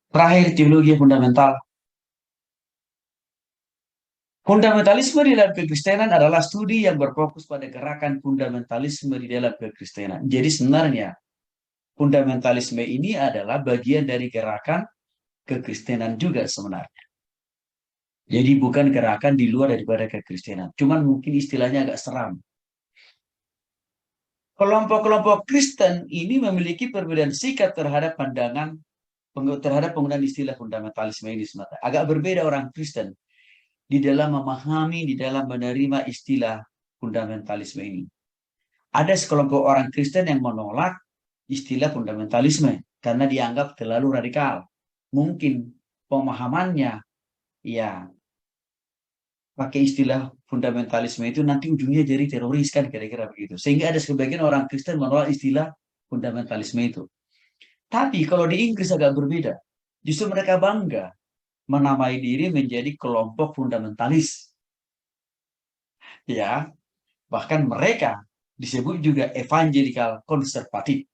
Terakhir, teologi fundamental. Fundamentalisme di dalam kekristenan adalah studi yang berfokus pada gerakan fundamentalisme di dalam kekristenan. Jadi sebenarnya fundamentalisme ini adalah bagian dari gerakan kekristenan juga sebenarnya. Jadi bukan gerakan di luar daripada kekristenan. Cuman mungkin istilahnya agak seram. Kelompok-kelompok Kristen ini memiliki perbedaan sikap terhadap pandangan terhadap penggunaan istilah fundamentalisme ini sebenarnya. Agak berbeda orang Kristen di dalam memahami, di dalam menerima istilah fundamentalisme ini. Ada sekelompok orang Kristen yang menolak istilah fundamentalisme karena dianggap terlalu radikal. Mungkin pemahamannya, ya, pakai istilah fundamentalisme itu nanti ujungnya jadi teroris kan kira-kira begitu. Sehingga ada sebagian orang Kristen menolak istilah fundamentalisme itu. Tapi kalau di Inggris agak berbeda. Justru mereka bangga menamai diri menjadi kelompok fundamentalis. Ya, bahkan mereka disebut juga evangelical konservatif.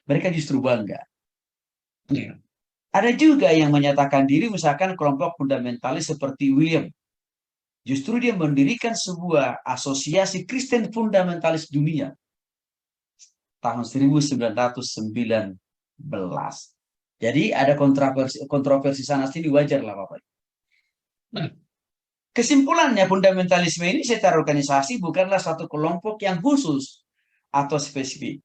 Mereka justru bangga. Ya. Ada juga yang menyatakan diri misalkan kelompok fundamentalis seperti William. Justru dia mendirikan sebuah asosiasi Kristen fundamentalis dunia tahun 1919. Jadi ada kontroversi sana sini, wajar lah Bapak. Nah, kesimpulannya fundamentalisme ini secara organisasi bukanlah satu kelompok yang khusus atau spesifik.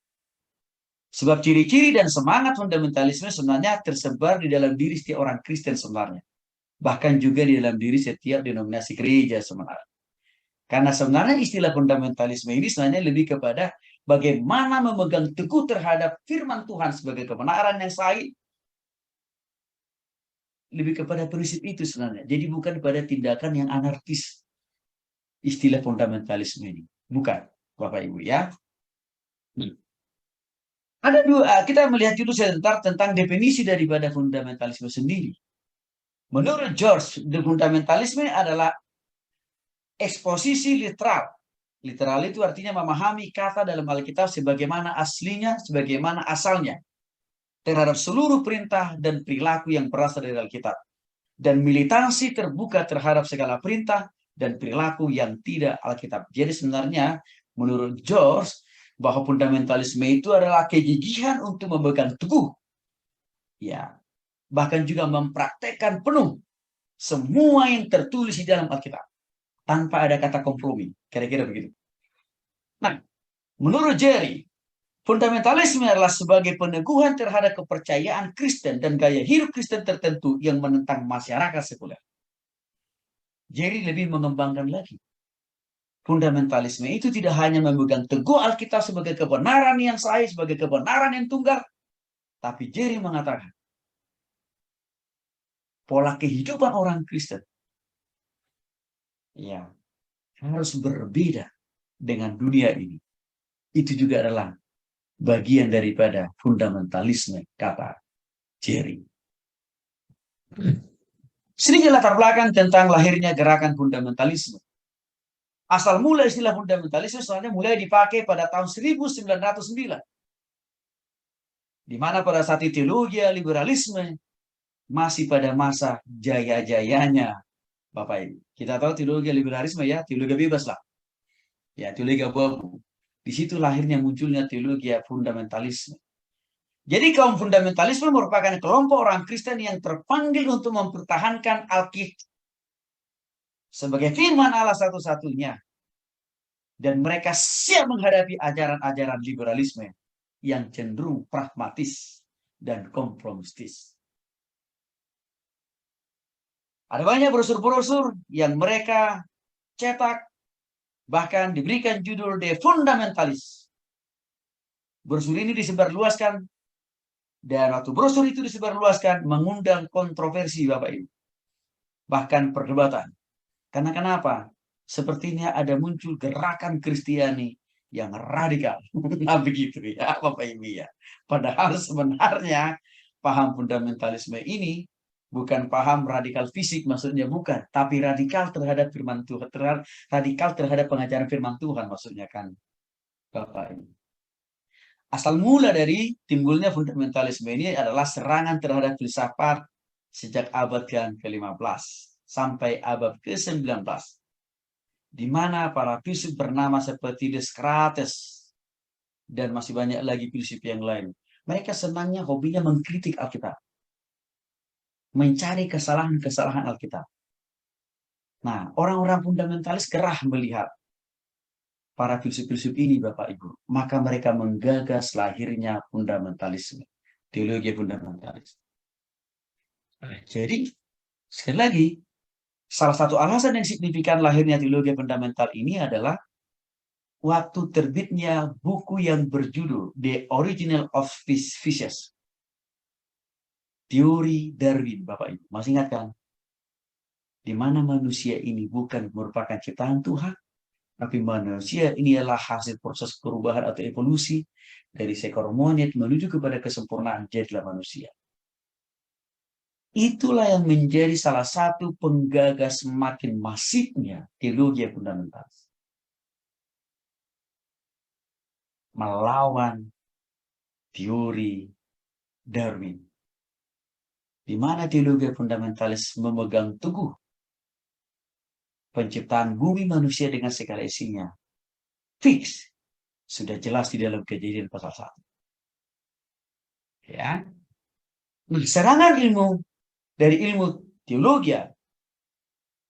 Sebab ciri-ciri dan semangat fundamentalisme sebenarnya tersebar di dalam diri setiap orang Kristen sebenarnya. Bahkan juga di dalam diri setiap denominasi gereja sebenarnya. Karena sebenarnya istilah fundamentalisme ini sebenarnya lebih kepada bagaimana memegang teguh terhadap firman Tuhan sebagai kebenaran yang sahih. Lebih kepada prinsip itu sebenarnya. Jadi bukan pada tindakan yang anarkis istilah fundamentalisme ini. Bukan, Bapak Ibu ya. Ada dua, kita melihat dulu sebentar tentang definisi daripada fundamentalisme sendiri. Menurut George, fundamentalisme adalah eksposisi literal. Literal itu artinya memahami kata dalam Alkitab sebagaimana aslinya, sebagaimana asalnya. Terhadap seluruh perintah dan perilaku yang berasal dari Alkitab. Dan militansi terbuka terhadap segala perintah dan perilaku yang tidak Alkitab. Jadi sebenarnya menurut George, bahwa fundamentalisme itu adalah kegigihan untuk memegang teguh. Ya, bahkan juga mempraktekkan penuh semua yang tertulis di dalam Alkitab. Tanpa ada kata kompromi. Kira-kira begitu. Nah, menurut Jerry, fundamentalisme adalah sebagai peneguhan terhadap kepercayaan Kristen dan gaya hidup Kristen tertentu yang menentang masyarakat sekuler. Jerry lebih mengembangkan lagi. Fundamentalisme itu tidak hanya memegang teguh Alkitab sebagai kebenaran yang sahih, sebagai kebenaran yang tunggal, tapi Jerry mengatakan, pola kehidupan orang Kristen ya harus berbeda dengan dunia ini. Itu juga adalah bagian daripada fundamentalisme, kata Jerry. Sedikit latar belakang tentang lahirnya gerakan fundamentalisme. Asal mula istilah fundamentalisme sebenarnya mulai dipakai pada tahun 1909. Di mana pada saat itu teologi liberalisme masih pada masa jaya-jayanya, Bapak Ibu. Kita tahu teologi liberalisme ya, teologi bebas lah. Ya, teologi abu-abu. Di situ lahirnya munculnya teologi fundamentalisme. Jadi kaum fundamentalisme merupakan kelompok orang Kristen yang terpanggil untuk mempertahankan Alkitab sebagai firman Allah satu-satunya. Dan mereka siap menghadapi ajaran-ajaran liberalisme yang cenderung pragmatis dan kompromistis. Ada banyak brosur-brosur yang mereka cetak, bahkan diberikan judul The Fundamentalist. Brosur ini disebarluaskan, dan waktu brosur itu disebarluaskan, mengundang kontroversi, Bapak Ibu. Bahkan perdebatan. Karena kenapa? Sepertinya ada muncul gerakan Kristiani yang radikal. Nah begitu ya, Bapak Ibu ya. Padahal sebenarnya paham fundamentalisme ini bukan paham radikal fisik, maksudnya bukan, tapi radikal terhadap firman Tuhan, radikal terhadap pengajaran firman Tuhan, maksudnya kan, Bapak Ibu. Asal mula dari timbulnya fundamentalisme ini adalah serangan terhadap filsafat sejak abad yang ke-15 sampai abad ke-19, di mana para filsuf bernama seperti Descartes dan masih banyak lagi filsuf yang lain. Mereka senangnya, hobinya mengkritik Alkitab, mencari kesalahan-kesalahan Alkitab. Nah, orang-orang fundamentalis gerah melihat para filsuf-filsuf ini, Bapak Ibu. Maka mereka menggagas lahirnya fundamentalisme, teologi fundamentalis. Jadi, sekali lagi, salah satu alasan yang signifikan lahirnya teologi fundamental ini adalah waktu terbitnya buku yang berjudul The Original of Species, teori Darwin, Bapak Ibu. Masih ingat kan? Di mana manusia ini bukan merupakan ciptaan Tuhan, tapi manusia ini adalah hasil proses perubahan atau evolusi dari seekor monyet menuju kepada kesempurnaan jadilah manusia. Itulah yang menjadi salah satu penggagas semakin masifnya teologi fundamental. Melawan teori Darwin. Di mana teologi fundamentalis memegang teguh penciptaan bumi manusia dengan segala isinya. Fix. Sudah jelas di dalam Kejadian pasal 1. Ya. Serangan ilmu dari ilmu teologi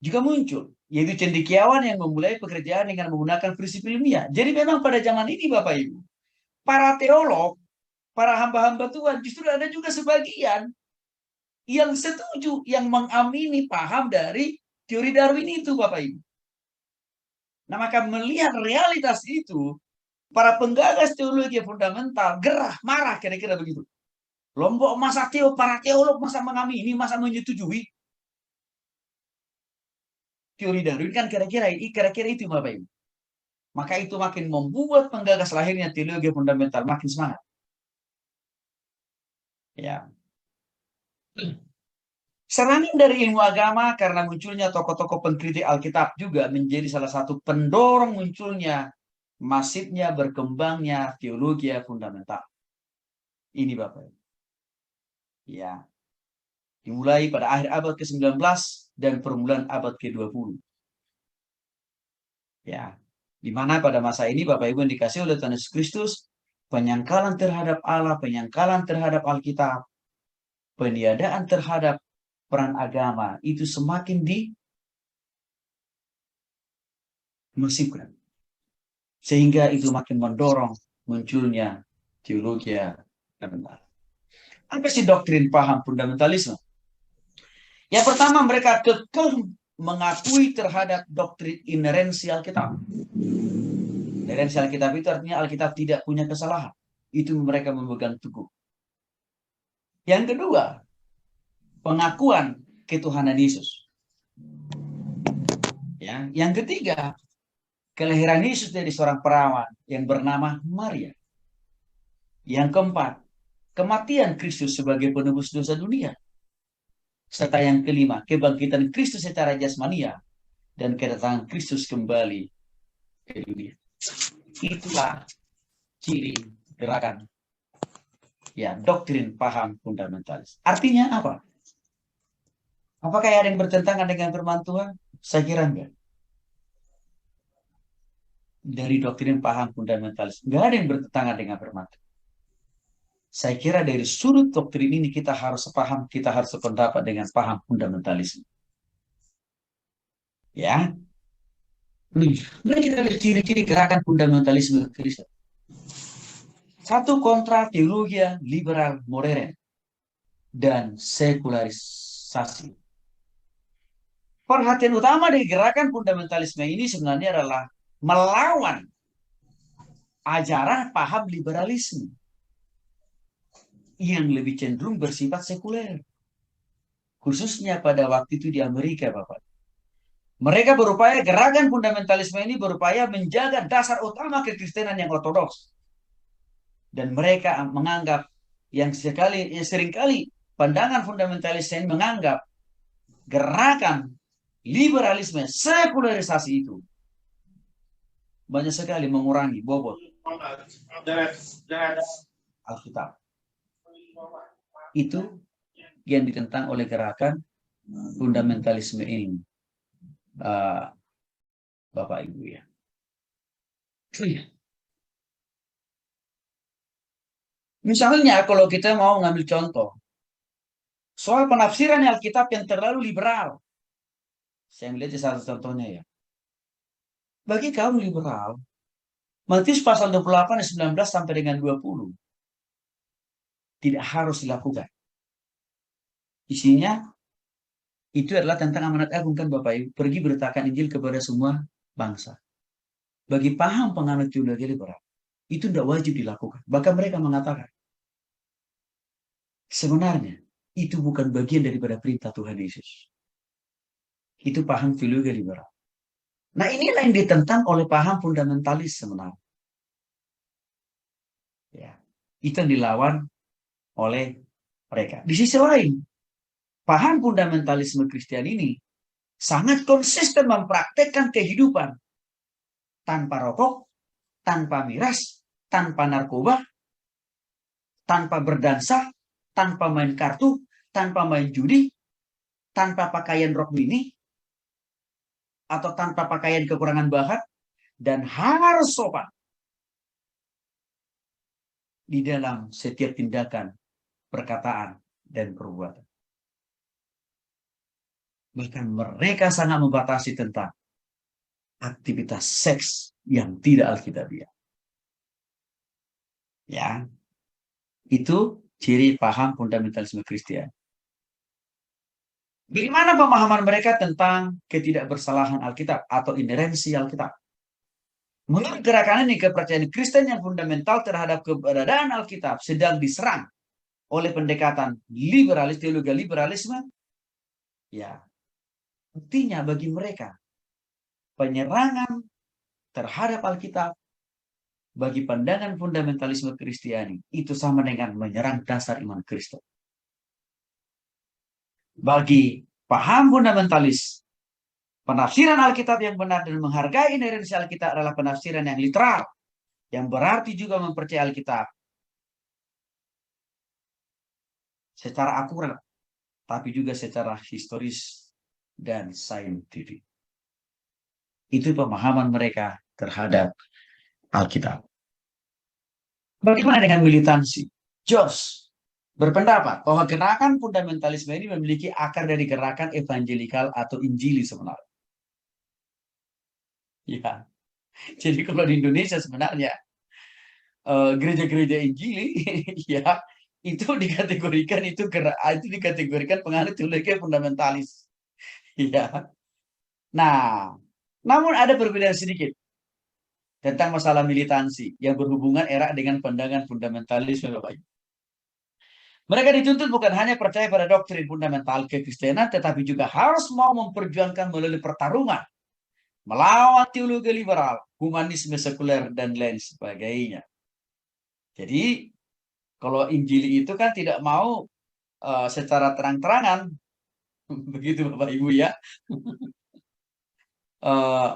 juga muncul, yaitu cendekiawan yang memulai pekerjaan dengan menggunakan prinsip ilmiah. Jadi memang pada zaman ini, Bapak Ibu, para teolog, para hamba-hamba Tuhan, justru ada juga sebagian yang setuju, yang mengamini paham dari teori Darwin itu, Bapak Ibu. Nah, maka melihat realitas itu, para penggagas teologi fundamental gerah, marah, kira-kira begitu. Lombok masa para teolog masa mengamini, masa menyetujui teori Darwin, kan kira-kira itu, Bapak Ibu. Maka itu makin membuat penggagas lahirnya teologi fundamental makin semangat. Ya. Serangan dari ilmu agama karena munculnya tokoh-tokoh pengkritik Alkitab juga menjadi salah satu pendorong munculnya masifnya berkembangnya teologi fundamental. Ini Bapak. Ya. Dimulai pada akhir abad ke-19 dan permulaan abad ke-20. Ya. Di mana pada masa ini Bapak Ibu yang dikasih oleh Tuhan Yesus Kristus, penyangkalan terhadap Allah, penyangkalan terhadap Alkitab, peniadaan terhadap peran agama itu semakin dimasifkan. Sehingga itu makin mendorong munculnya teologi fundamental. Apa sih doktrin paham fundamentalisme? Yang pertama, mereka kekeh mengakui terhadap doktrin inerensi Alkitab. Inerensi Alkitab itu artinya Alkitab tidak punya kesalahan. Itu mereka memegang teguh. Yang kedua, pengakuan ketuhanan Yesus. Ya. Yang ketiga, kelahiran Yesus dari seorang perawan yang bernama Maria. Yang keempat, kematian Kristus sebagai penebus dosa dunia. Serta yang kelima, kebangkitan Kristus secara jasmania dan kedatangan Kristus kembali ke dunia. Itulah ciri gerakan ya doktrin paham fundamentalis. Artinya apa? Apakah ada yang bertentangan dengan firman Tuhan? Saya kira enggak. Dari doktrin paham fundamentalis, enggak ada yang bertentangan dengan firman Tuhan. Saya kira dari sudut doktrin ini kita harus sepaham, kita harus sependapat dengan paham fundamentalisme. Ya. Mari kita lihat ciri-ciri gerakan fundamentalisme Kristen. Satu, kontra teologi liberal modern dan sekularisasi. Perhatian utama dari gerakan fundamentalisme ini sebenarnya adalah melawan ajaran paham liberalisme yang lebih cenderung bersifat sekuler. Khususnya pada waktu itu di Amerika, Bapak. Mereka berupaya, gerakan fundamentalisme ini berupaya menjaga dasar utama kekristenan yang ortodoks. Dan mereka menganggap yang seringkali pandangan fundamentalisme menganggap gerakan liberalisme, sekularisasi itu banyak sekali mengurangi bobot Alkitab. Itu yang ditentang oleh gerakan fundamentalisme ini, Bapak Ibu ya. Misalnya kalau kita mau ngambil contoh soal penafsiran Alkitab yang terlalu liberal, saya melihat salah satu contohnya ya. Bagi kaum liberal, Matius pasal 28 ayat 19 sampai dengan 20 tidak harus dilakukan. Isinya itu adalah tentang amanat agung kan Bapak Ibu, pergi beritakan Injil kepada semua bangsa. Bagi paham penganut teologi liberal, itu tidak wajib dilakukan. Bahkan mereka mengatakan, sebenarnya itu bukan bagian daripada perintah Tuhan Yesus. Itu paham teologi liberal. Nah inilah yang ditentang oleh paham fundamentalis sebenarnya. Ya, itu yang dilawan oleh mereka. Di sisi lain, paham fundamentalisme Kristen ini sangat konsisten mempraktekkan kehidupan tanpa rokok, tanpa miras, tanpa narkoba, tanpa berdansa, tanpa main kartu, tanpa main judi, tanpa pakaian rok mini, atau tanpa pakaian kekurangan bahan, dan harus sopan di dalam setiap tindakan, perkataan, dan perbuatan. Bahkan mereka sangat membatasi tentang aktivitas seks yang tidak alkitabiah. Ya, itu ciri paham fundamentalisme Kristen. Bagaimana pemahaman mereka tentang ketidakbersalahan Alkitab atau inerensi Alkitab? Menurut gerakan ini, kepercayaan Kristen yang fundamental terhadap keberadaan Alkitab sedang diserang oleh pendekatan liberalis, teologi liberalisme. Ya, artinya bagi mereka, penyerangan terhadap Alkitab bagi pandangan fundamentalisme Kristiani itu sama dengan menyerang dasar iman Kristen. Bagi paham fundamentalis, penafsiran Alkitab yang benar dan menghargai inerensi Alkitab adalah penafsiran yang literal, yang berarti juga mempercayai Alkitab secara akurat, tapi juga secara historis dan saintifik. Itu pemahaman mereka terhadap Alkitab. Bagaimana dengan militansi? Jos berpendapat bahwa gerakan fundamentalisme ini memiliki akar dari gerakan evangelikal atau Injili sebenarnya. Ya, jadi kalau di Indonesia sebenarnya gereja-gereja Injili, ya itu dikategorikan penganut teologi fundamentalis. Ya. Nah, namun ada perbedaan sedikit tentang masalah militansi yang berhubungan erat dengan pandangan fundamentalisme Bapak Ibu. Mereka dituntut bukan hanya percaya pada doktrin fundamental kekristenan, tetapi juga harus mau memperjuangkan melalui pertarungan melawan teologi liberal, humanisme sekuler, dan lain sebagainya. Jadi, kalau Injili itu kan tidak mau secara terang-terangan, begitu Bapak Ibu ya,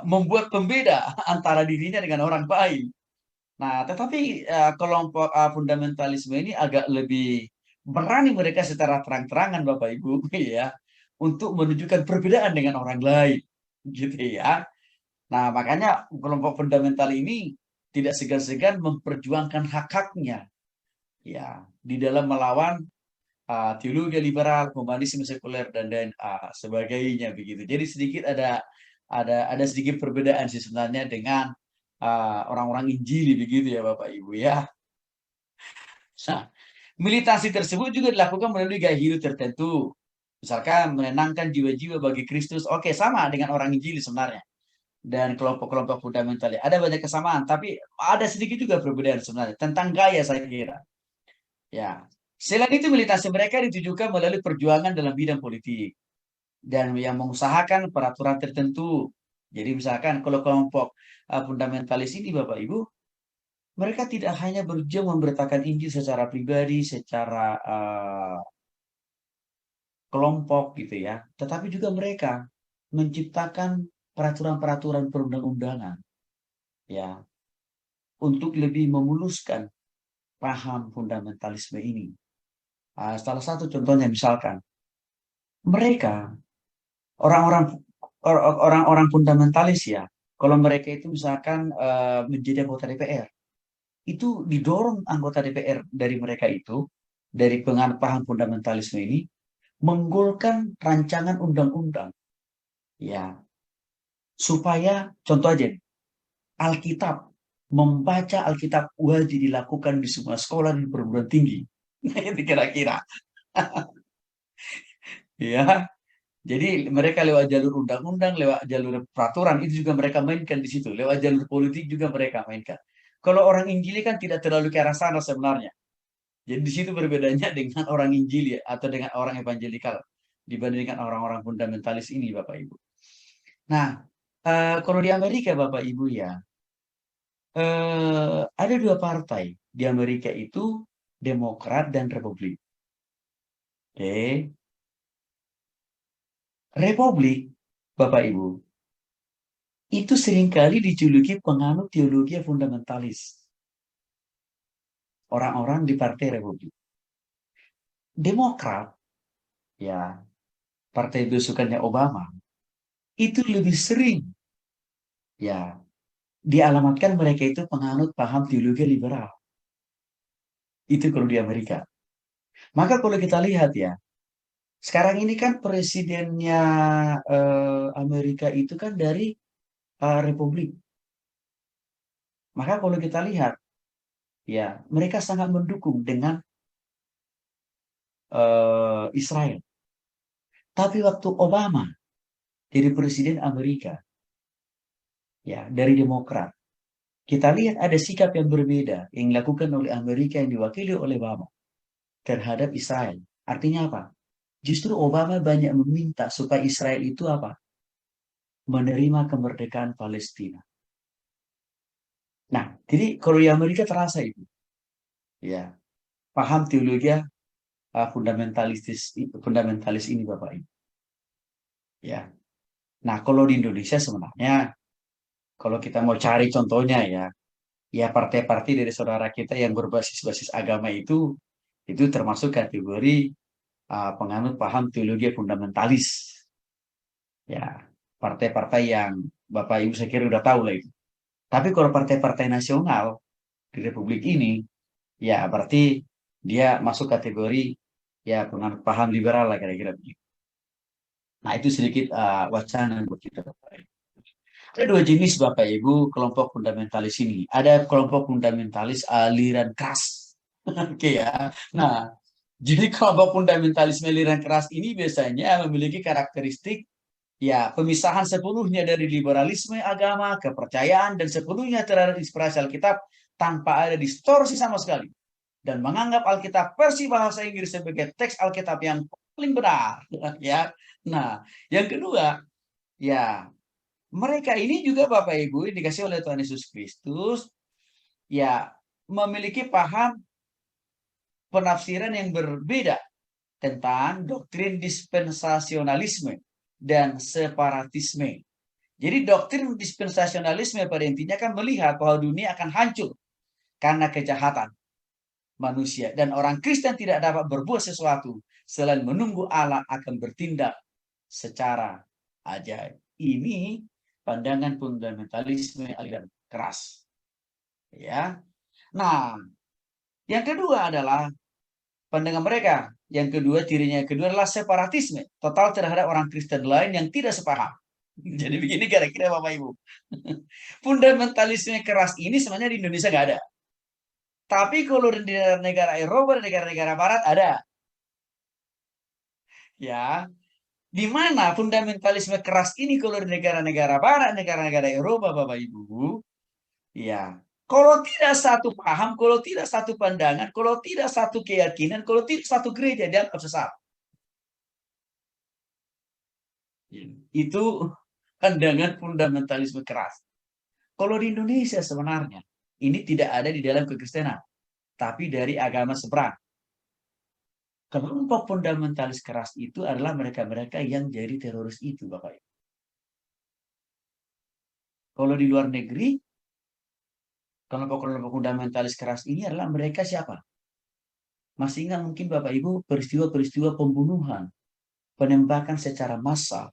membuat pembeda antara dirinya dengan orang lain. Nah, tetapi kelompok fundamentalisme ini agak lebih berani mereka secara terang-terangan Bapak Ibu ya untuk menunjukkan perbedaan dengan orang lain gitu ya. Nah, makanya kelompok fundamental ini tidak segan-segan memperjuangkan hak-haknya ya di dalam melawan teologi liberal, humanisme sekuler dan sebagainya begitu. Jadi sedikit ada sedikit perbedaan sih sebenarnya dengan orang-orang Injili begitu ya Bapak Ibu ya. Nah, militansi tersebut juga dilakukan melalui gaya hidup tertentu. Misalkan menenangkan jiwa-jiwa bagi Kristus. Oke, sama dengan orang Injili sebenarnya. Dan kelompok-kelompok fundamental. Ada banyak kesamaan, tapi ada sedikit juga perbedaan sebenarnya. Tentang gaya saya kira. Ya. Selain itu militansi mereka ditujukan melalui perjuangan dalam bidang politik. Dan yang mengusahakan peraturan tertentu. Jadi misalkan kalau kelompok fundamentalis ini Bapak Ibu, mereka tidak hanya berjuang memberitakan Injil secara pribadi, secara kelompok gitu ya, tetapi juga mereka menciptakan peraturan-peraturan perundang-undangan ya untuk lebih memuluskan paham fundamentalisme ini Salah satu contohnya misalkan mereka orang-orang orang-orang fundamentalis ya, kalau mereka itu misalkan menjadi anggota DPR, itu didorong anggota DPR dari mereka itu, dari penganut paham fundamentalisme ini, menggolkan rancangan undang-undang, ya, supaya contoh aja, Alkitab, membaca Alkitab wajib dilakukan di semua sekolah di perguruan tinggi. Itu kira-kira, ya. Jadi mereka lewat jalur undang-undang, lewat jalur peraturan, itu juga mereka mainkan di situ. Lewat jalur politik juga mereka mainkan. Kalau orang Injili kan tidak terlalu ke arah sana sebenarnya. Jadi di situ berbedanya dengan orang Injili atau dengan orang evangelikal dibandingkan orang-orang fundamentalis ini, Bapak Ibu. Nah, kalau di Amerika, Bapak Ibu ya, ada dua partai di Amerika itu Demokrat dan Republik. Oke, Republik, Bapak Ibu, itu seringkali dijuluki penganut teologi fundamentalis. Orang-orang di Partai Republik. Demokrat, ya, partai besukannya Obama, itu lebih sering, ya, dialamatkan mereka itu penganut paham teologi liberal. Itu kalau di Amerika. Maka kalau kita lihat ya, sekarang ini kan presidennya Amerika itu kan dari Republik. Maka kalau kita lihat, ya, mereka sangat mendukung dengan Israel. Tapi waktu Obama jadi presiden Amerika, ya, dari Demokrat, kita lihat ada sikap yang berbeda yang dilakukan oleh Amerika yang diwakili oleh Obama terhadap Israel. Artinya apa? Justru Obama banyak meminta supaya Israel itu apa? Menerima kemerdekaan Palestina. Nah, jadi kalau di Amerika terasa itu, ya, paham teologi fundamentalis ini Bapak Ibu. Ya. Nah, kalau di Indonesia sebenarnya kalau kita mau cari contohnya ya, ya partai-partai dari saudara kita yang berbasis agama itu termasuk kategori penganut paham teologi fundamentalis. Ya, partai-partai yang Bapak Ibu saya kira udah tahu lah itu. Tapi kalau partai-partai nasional di Republik ini, ya berarti dia masuk kategori ya penganut paham liberal lah kira-kira begitu. Nah, itu sedikit wacana buat kita Bapak Ibu. Ada dua jenis Bapak Ibu kelompok fundamentalis ini. Ada kelompok fundamentalis aliran keras. Oke ya. Nah, jadi kelompok fundamentalis aliran keras ini biasanya memiliki karakteristik ya pemisahan sepenuhnya dari liberalisme agama, kepercayaan, dan sepenuhnya terhadap inspirasi Alkitab tanpa ada distorsi sama sekali. Dan menganggap Alkitab versi bahasa Inggris sebagai teks Alkitab yang paling benar. Ya. Nah, yang kedua, ya mereka ini juga Bapak Ibu dikasih oleh Tuhan Yesus Kristus, ya memiliki paham penafsiran yang berbeda tentang doktrin dispensasionalisme dan separatisme. Jadi doktrin dispensasionalisme pada intinya kan melihat bahwa dunia akan hancur karena kejahatan manusia. Dan orang Kristen tidak dapat berbuat sesuatu selain menunggu Allah akan bertindak secara ajaib. Ini pandangan fundamentalisme aliran keras. Ya. Nah, yang kedua adalah pandangan mereka. Yang kedua, cirinya yang kedua adalah separatisme. Total terhadap orang Kristen lain yang tidak sepaham. Jadi begini kira-kira Bapak Ibu. Fundamentalisme keras ini sebenarnya di Indonesia nggak ada. Tapi kalau di negara Eropa dan negara-negara Barat ada. Ya, di mana fundamentalisme keras ini kalau di negara-negara Barat, negara-negara Eropa, Bapak Ibu, ya, kalau tidak satu paham, kalau tidak satu pandangan, kalau tidak satu keyakinan, kalau tidak satu gereja, dianggap sesat. Itu pandangan fundamentalisme keras. Kalau di Indonesia sebenarnya, ini tidak ada di dalam kekristenan, tapi dari agama seberang. Kelompok fundamentalis keras itu adalah mereka-mereka yang jadi teroris itu, Bapak Ibu. Kalau di luar negeri, kelompok-kelompok fundamentalis keras ini adalah mereka siapa? Masih ingat mungkin Bapak Ibu peristiwa-peristiwa pembunuhan, penembakan secara massal.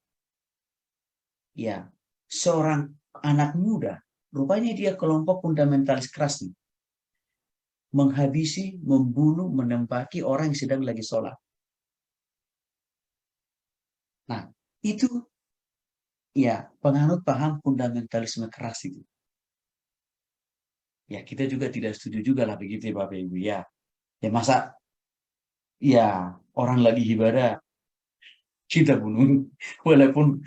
Ya, seorang anak muda, rupanya dia kelompok fundamentalis keras nih, menghabisi, membunuh, menembaki orang yang sedang lagi sholat. Nah, itu ya penganut paham fundamentalisme keras itu. Ya, kita juga tidak setuju juga lah begitu ya Bapak Ibu ya. Ya masa ya orang lagi ibadah kita bunuh, walaupun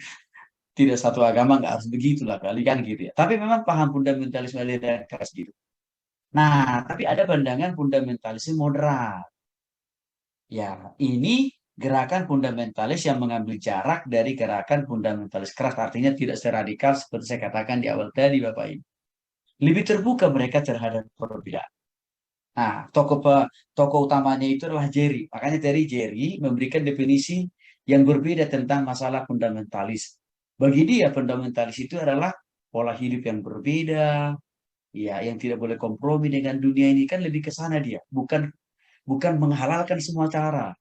tidak satu agama nggak harus begitulah kali kan gitu ya. Tapi memang paham fundamentalisme aliran keras gitu. Nah, tapi ada pandangan fundamentalisme moderat. Ya, ini gerakan fundamentalis yang mengambil jarak dari gerakan fundamentalis keras. Artinya tidak seradikal seperti saya katakan di awal tadi Bapak Ibu. Lebih terbuka mereka terhadap perbedaan. Nah, tokoh utamanya itu adalah Jerry. Makanya dari Jerry memberikan definisi yang berbeda tentang masalah fundamentalis. Bagi dia, fundamentalis itu adalah pola hidup yang berbeda, ya, yang tidak boleh kompromi dengan dunia ini, kan lebih ke sana dia. Bukan menghalalkan semua cara,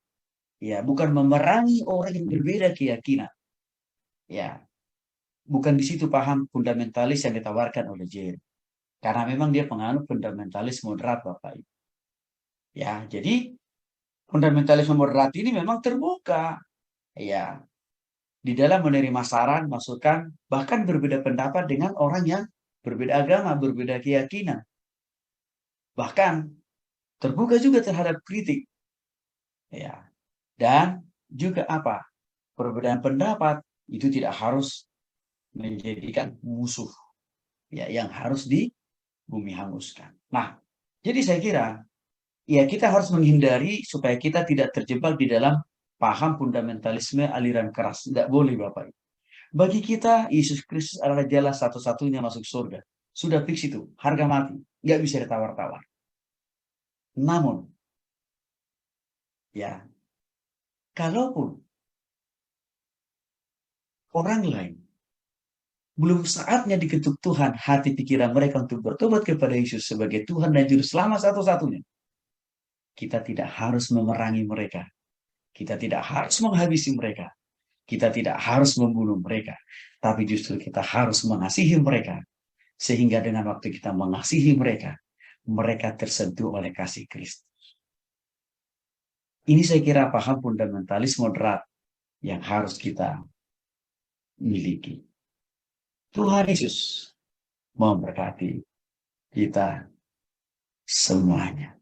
ya, bukan memerangi orang yang berbeda keyakinan, ya, bukan di situ paham fundamentalis yang ditawarkan oleh Jerry. Karena memang dia penganut fundamentalis moderat, Bapak Ibu. Ya, jadi fundamentalisme moderat ini memang terbuka, ya, di dalam menerima saran, masukan, bahkan berbeda pendapat dengan orang yang berbeda agama, berbeda keyakinan. Bahkan terbuka juga terhadap kritik, ya. Dan juga apa? Perbedaan pendapat itu tidak harus menjadikan musuh, ya, yang harus di bumi hanguskan. Nah, jadi saya kira ya kita harus menghindari supaya kita tidak terjebak di dalam paham fundamentalisme aliran keras. Tidak boleh Bapak. Bagi kita, Yesus Kristus adalah jalan satu-satunya masuk surga. Sudah fix itu, harga mati. Nggak bisa ditawar-tawar. Namun, ya, kalaupun orang lain belum saatnya diketuk Tuhan hati pikiran mereka untuk bertobat kepada Yesus sebagai Tuhan dan Juru Selamat satu-satunya, kita tidak harus memerangi mereka. Kita tidak harus menghabisi mereka. Kita tidak harus membunuh mereka. Tapi justru kita harus mengasihi mereka. Sehingga dengan waktu kita mengasihi mereka, mereka tersentuh oleh kasih Kristus. Ini saya kira paham fundamentalis moderat yang harus kita miliki. Tuhan Yesus memberkati kita semuanya.